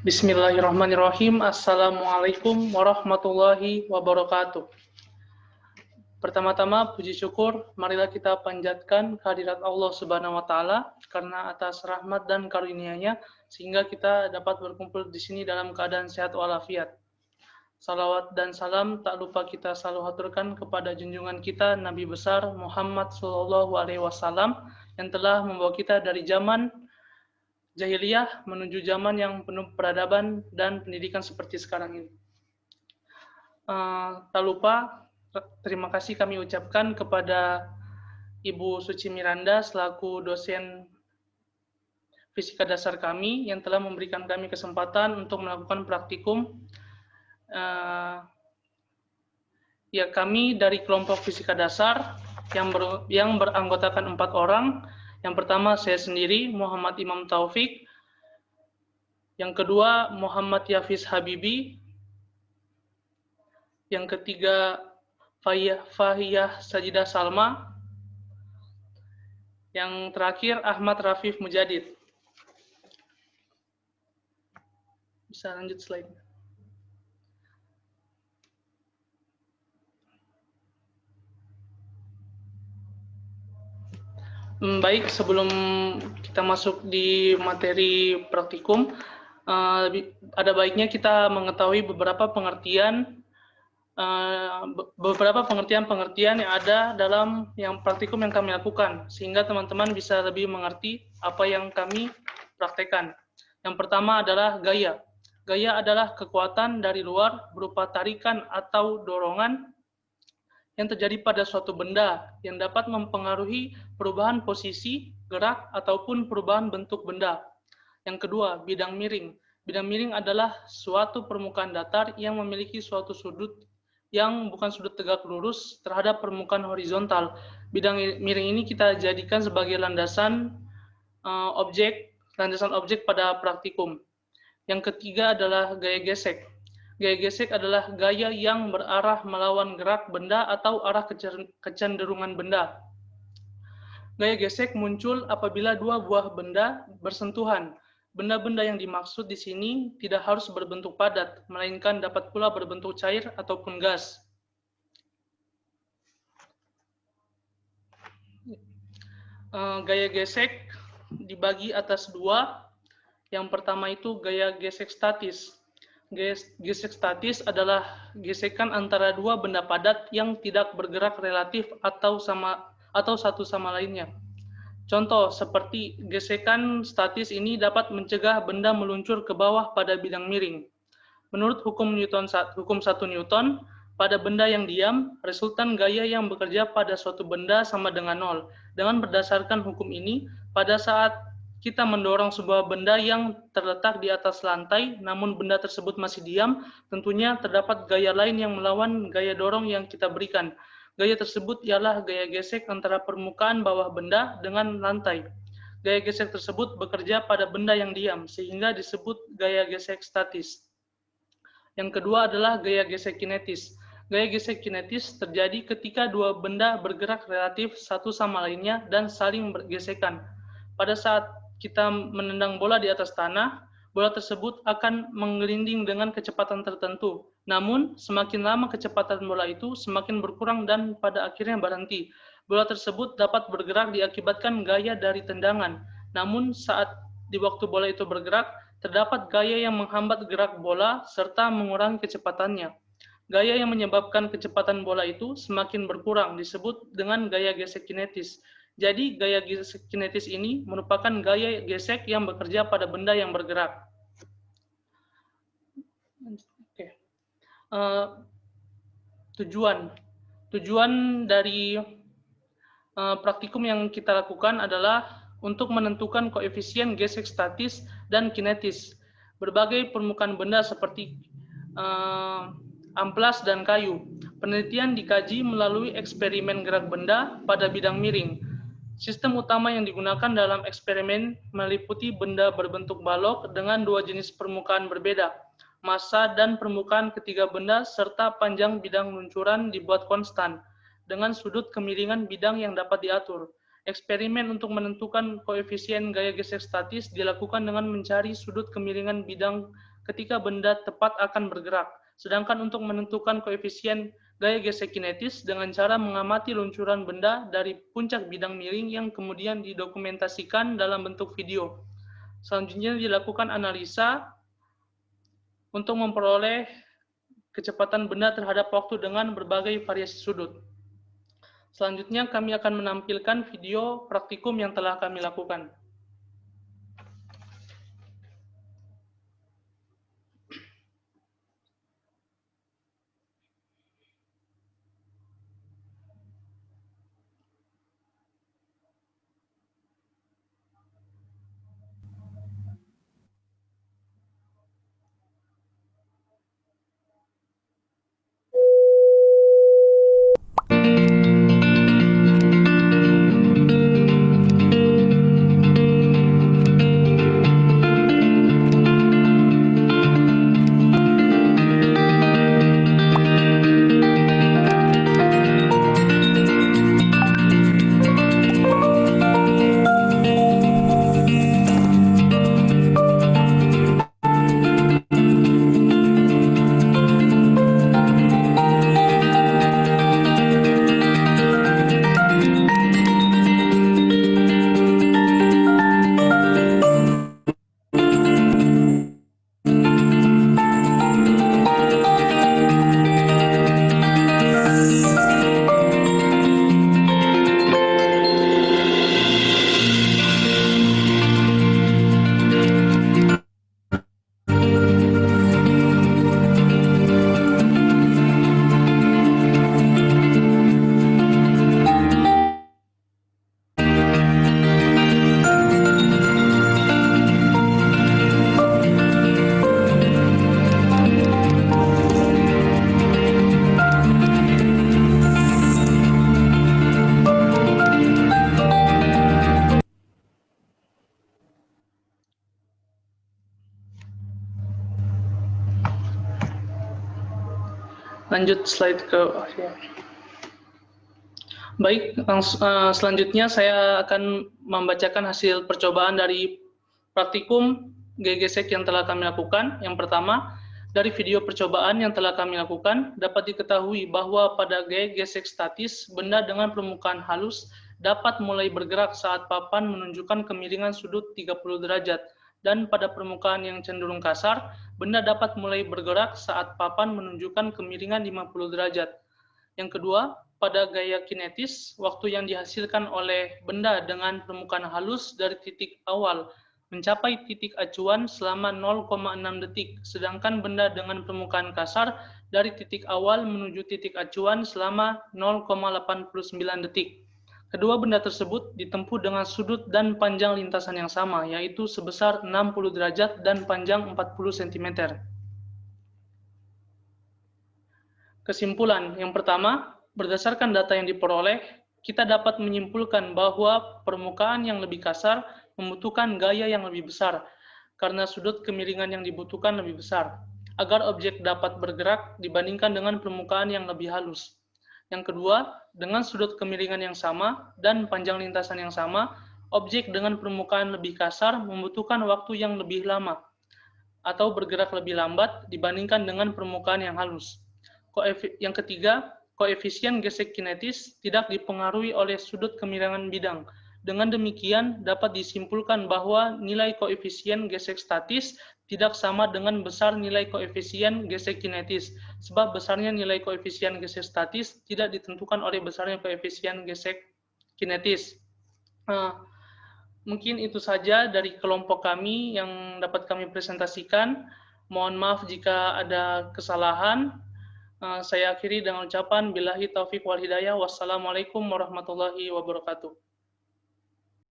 Bismillahirrahmanirrahim. Assalamualaikum warahmatullahi wabarakatuh. Pertama-tama, puji syukur, marilah kita panjatkan kehadirat Allah Subhanahu wa Ta'ala karena atas rahmat dan karunia-Nya sehingga kita dapat berkumpul di sini dalam keadaan sehat walafiat. Salawat dan salam tak lupa kita selalu haturkan kepada junjungan kita Nabi besar Muhammad SAW yang telah membawa kita dari zaman jahiliyah menuju zaman yang penuh peradaban dan pendidikan seperti sekarang ini. Tak lupa terima kasih kami ucapkan kepada Ibu Suci Miranda selaku dosen fisika dasar kami yang telah memberikan kami kesempatan untuk melakukan praktikum. Ya, kami dari kelompok fisika dasar yang beranggotakan 4 orang. Yang pertama saya sendiri, Muhammad Imam Taufik. Yang kedua, Muhammad Yafiz Habibi. Yang ketiga, Fahiyah Sajidah Salma. Yang terakhir, Ahmad Rafif Mujadid. Bisa lanjut slide. Baik, sebelum kita masuk di materi praktikum, ada baiknya kita mengetahui beberapa pengertian yang ada dalam praktikum yang kami lakukan, sehingga teman-teman bisa lebih mengerti apa yang kami praktekkan. Yang pertama adalah gaya. Gaya adalah kekuatan dari luar berupa tarikan atau dorongan yang terjadi pada suatu benda yang dapat mempengaruhi perubahan posisi, gerak, ataupun perubahan bentuk benda. Yang kedua, bidang miring. Bidang miring adalah suatu permukaan datar yang memiliki suatu sudut yang bukan sudut tegak lurus terhadap permukaan horizontal. Bidang miring ini kita jadikan sebagai landasan objek pada praktikum. Yang ketiga adalah gaya gesek. Gaya gesek adalah gaya yang berarah melawan gerak benda atau arah kecenderungan benda. Gaya gesek muncul apabila dua buah benda bersentuhan. Benda-benda yang dimaksud di sini tidak harus berbentuk padat, melainkan dapat pula berbentuk cair ataupun gas. Gaya gesek dibagi atas dua. Yang pertama itu gaya gesek statis. Gesek statis adalah gesekan antara dua benda padat yang tidak bergerak relatif atau satu sama lainnya. Contoh seperti gesekan statis ini dapat mencegah benda meluncur ke bawah pada bidang miring. Menurut hukum 1 Newton, pada benda yang diam, resultan gaya yang bekerja pada suatu benda sama dengan 0. Dengan berdasarkan hukum ini, pada saat kita mendorong sebuah benda yang terletak di atas lantai, namun benda tersebut masih diam, tentunya terdapat gaya lain yang melawan gaya dorong yang kita berikan. Gaya tersebut ialah gaya gesek antara permukaan bawah benda dengan lantai. Gaya gesek tersebut bekerja pada benda yang diam, sehingga disebut gaya gesek statis. Yang kedua adalah gaya gesek kinetis. Gaya gesek kinetis terjadi ketika dua benda bergerak relatif satu sama lainnya dan saling bergesekan. Pada saat kita menendang bola di atas tanah, bola tersebut akan menggelinding dengan kecepatan tertentu. Namun, semakin lama kecepatan bola itu semakin berkurang dan pada akhirnya berhenti. Bola tersebut dapat bergerak diakibatkan gaya dari tendangan. Namun, saat di waktu bola itu bergerak, terdapat gaya yang menghambat gerak bola serta mengurangi kecepatannya. Gaya yang menyebabkan kecepatan bola itu semakin berkurang disebut dengan gaya gesek kinetis. Jadi, gaya gesek kinetis ini merupakan gaya gesek yang bekerja pada benda yang bergerak. Tujuan dari praktikum yang kita lakukan adalah untuk menentukan koefisien gesek statis dan kinetis. Berbagai permukaan benda seperti amplas dan kayu. Penelitian dikaji melalui eksperimen gerak benda pada bidang miring. Sistem utama yang digunakan dalam eksperimen meliputi benda berbentuk balok dengan dua jenis permukaan berbeda. Massa dan permukaan ketiga benda serta panjang bidang luncuran dibuat konstan dengan sudut kemiringan bidang yang dapat diatur. Eksperimen untuk menentukan koefisien gaya gesek statis dilakukan dengan mencari sudut kemiringan bidang ketika benda tepat akan bergerak. Sedangkan untuk menentukan koefisien gaya gesek kinetis dengan cara mengamati luncuran benda dari puncak bidang miring yang kemudian didokumentasikan dalam bentuk video. Selanjutnya dilakukan analisa untuk memperoleh kecepatan benda terhadap waktu dengan berbagai variasi sudut. Selanjutnya kami akan menampilkan video praktikum yang telah kami lakukan. Lanjut slide ke Baik, selanjutnya saya akan membacakan hasil percobaan dari praktikum GGSEK yang telah kami lakukan. Yang pertama, dari video percobaan yang telah kami lakukan, dapat diketahui bahwa pada gaya gesek statis, benda dengan permukaan halus dapat mulai bergerak saat papan menunjukkan kemiringan sudut 30 derajat, dan pada permukaan yang cenderung kasar, benda dapat mulai bergerak saat papan menunjukkan kemiringan 50 derajat. Yang kedua, pada gaya kinetis, waktu yang dihasilkan oleh benda dengan permukaan halus dari titik awal mencapai titik acuan selama 0,6 detik, sedangkan benda dengan permukaan kasar dari titik awal menuju titik acuan selama 0,89 detik. Kedua benda tersebut ditempuh dengan sudut dan panjang lintasan yang sama, yaitu sebesar 60 derajat dan panjang 40 cm. Kesimpulan yang pertama, berdasarkan data yang diperoleh, kita dapat menyimpulkan bahwa permukaan yang lebih kasar membutuhkan gaya yang lebih besar, karena sudut kemiringan yang dibutuhkan lebih besar, agar objek dapat bergerak dibandingkan dengan permukaan yang lebih halus. Yang kedua, dengan sudut kemiringan yang sama dan panjang lintasan yang sama, objek dengan permukaan lebih kasar membutuhkan waktu yang lebih lama, atau bergerak lebih lambat dibandingkan dengan permukaan yang halus. Yang ketiga, koefisien gesek kinetis tidak dipengaruhi oleh sudut kemiringan bidang. Dengan demikian, dapat disimpulkan bahwa nilai koefisien gesek statis tidak sama dengan besar nilai koefisien gesek kinetis, sebab besarnya nilai koefisien gesek statis tidak ditentukan oleh besarnya koefisien gesek kinetis. Mungkin itu saja dari kelompok kami yang dapat kami presentasikan. Mohon maaf jika ada kesalahan. Saya akhiri dengan ucapan billahi taufiq wal hidayah. Wassalamualaikum warahmatullahi wabarakatuh.